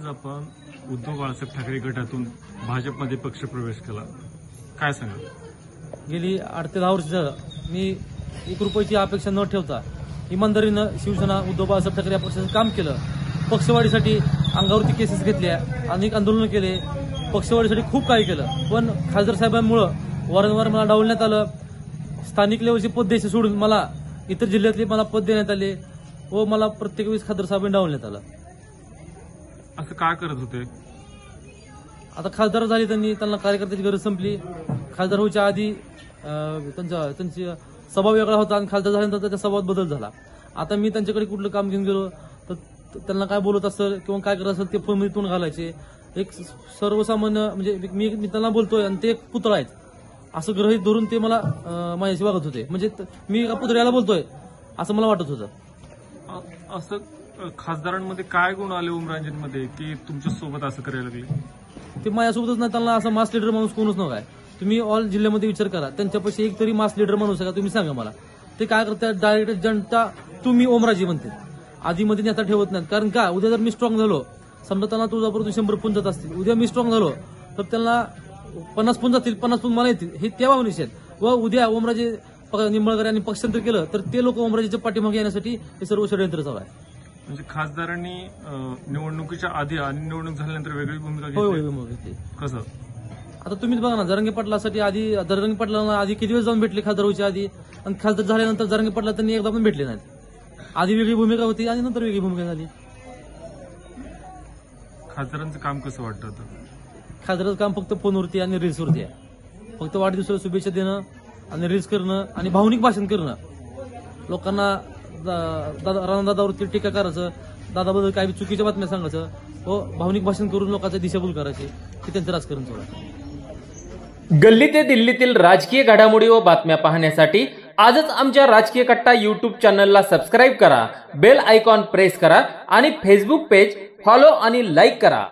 आज आपण उद्धव बाळासाहेब ठाकरे गटातून भाजपमध्ये पक्षप्रवेश केला, काय सांगाल? गेली 8 ते 10 वर्ष झालं मी 1 रुपयाची अपेक्षा न ठेवता इमानदारीनं शिवसेना उद्धव बाळासाहेब ठाकरे या पक्षाचं काम केलं. पक्षवाढीसाठी अंगावरती केसेस घेतल्या, अनेक आंदोलन केले, पक्षवाढीसाठी खूप काही केलं. पण खासदार साहेबांमुळे वारंवार मला डावलण्यात आलं. स्थानिक लेवलचे पद द्यायचे सोडून मला इतर जिल्ह्यातले मला पद देण्यात आले व मला प्रत्येक वेळेस खासदार साहेबांनी डावलण्यात आलं. असं काय करत होते? आता खासदार झाले त्यांना कार्यकर्त्याची गरज संपली. खासदार व्हायच्या आधी त्यांची स्वभाव वेगळा होता आणि खासदार झाल्यानंतर त्याच्या स्वभावात बदल झाला. आता मी त्यांच्याकडे कुठलं काम घेऊन गेलो तर त्यांना काय बोलत असेल किंवा काय करत असेल ते फोनमध्ये तोंड घालायचे. एक सर्वसामान्य म्हणजे मी त्यांना बोलतोय आणि ते एक पुतळा आहेत असं गृहीत धरून ते मला माझ्याशी वागत होते. म्हणजे मी एका पुतळ्याला बोलतोय असं मला वाटत होतं. असं खासदारांमध्ये काय गुण आले ओमराजेंमध्ये की तुमच्या सोबत असं करायला लागले? ते माझ्यासोबतच नाही, त्यांना असं मास लीडर माणूस कोणच नव्हता. तुम्ही ऑल जिल्ह्यामध्ये विचार करा, त्यांच्यापाशी एक तरी मास लीडर माणूस आहे का तुम्ही सांगा मला. ते काय करतात, डायरेक्ट जनता तुम्ही ओमराजे म्हणते, आधीमध्ये नेता ठेवत नाहीत. कारण का, उद्या जर मी स्ट्रॉंग झालो, समजा त्यांना तुळजापूर 100 पुंज जात असतील, उद्या मी स्ट्रॉंग झालो तर त्यांना 50 पुंज जातील, 50 पुंज मला येतील, हे त्या भावनेचे आहेत. व उद्या ओमराजे निंबाळकर यांनी पक्षांतर केलं तर ते लोक ओमराजेच्या पाठीमागे येण्यासाठी हे सर्व षडयंत्र चालू आहे. म्हणजे खासदारांनी निवडणुकीच्या आधी आणि निवडणूक झाल्यानंतर वेगळी भूमिका घेतली. कसं? आता तुम्हीच बघा ना, जरांगे पाटलासाठी आधी जरांगे पाटलांना आधी किती वेळेस जाऊन भेटले खासदार व्हायच्या आधी, आणि खासदार झाल्यानंतर जरांगे पाटला त्यांनी एकदा पण भेटले नाहीत. आधी वेगळी भूमिका होती आणि नंतर वेगळी भूमिका झाली. खासदारांचं काम कसं वाटतं आता? खासदाराचं काम फक्त फोनवरती आणि रील्सवरती आहे. फक्त वाढदिवसाला शुभेच्छा देणं आणि रील्स करणं आणि भावनिक भाषण करणं, लोकांना राणादादावरती टीका करायचं, दादाबद्दल काही चुकीच्या बातम्या सांगायचं व भावनिक भाषण करून लोकांचा दिशाभूल करायची, हे त्यांचं राजकारण चालू आहे. गल्ली ते दिल्लीतील राजकीय घडामोडी व बातम्या पाहण्यासाठी आजच आमच्या राजकीय कट्टा YouTube चॅनलला सबस्क्राईब करा, बेल आयकॉन प्रेस करा आणि फेसबुक पेज फॉलो आणि लाईक करा.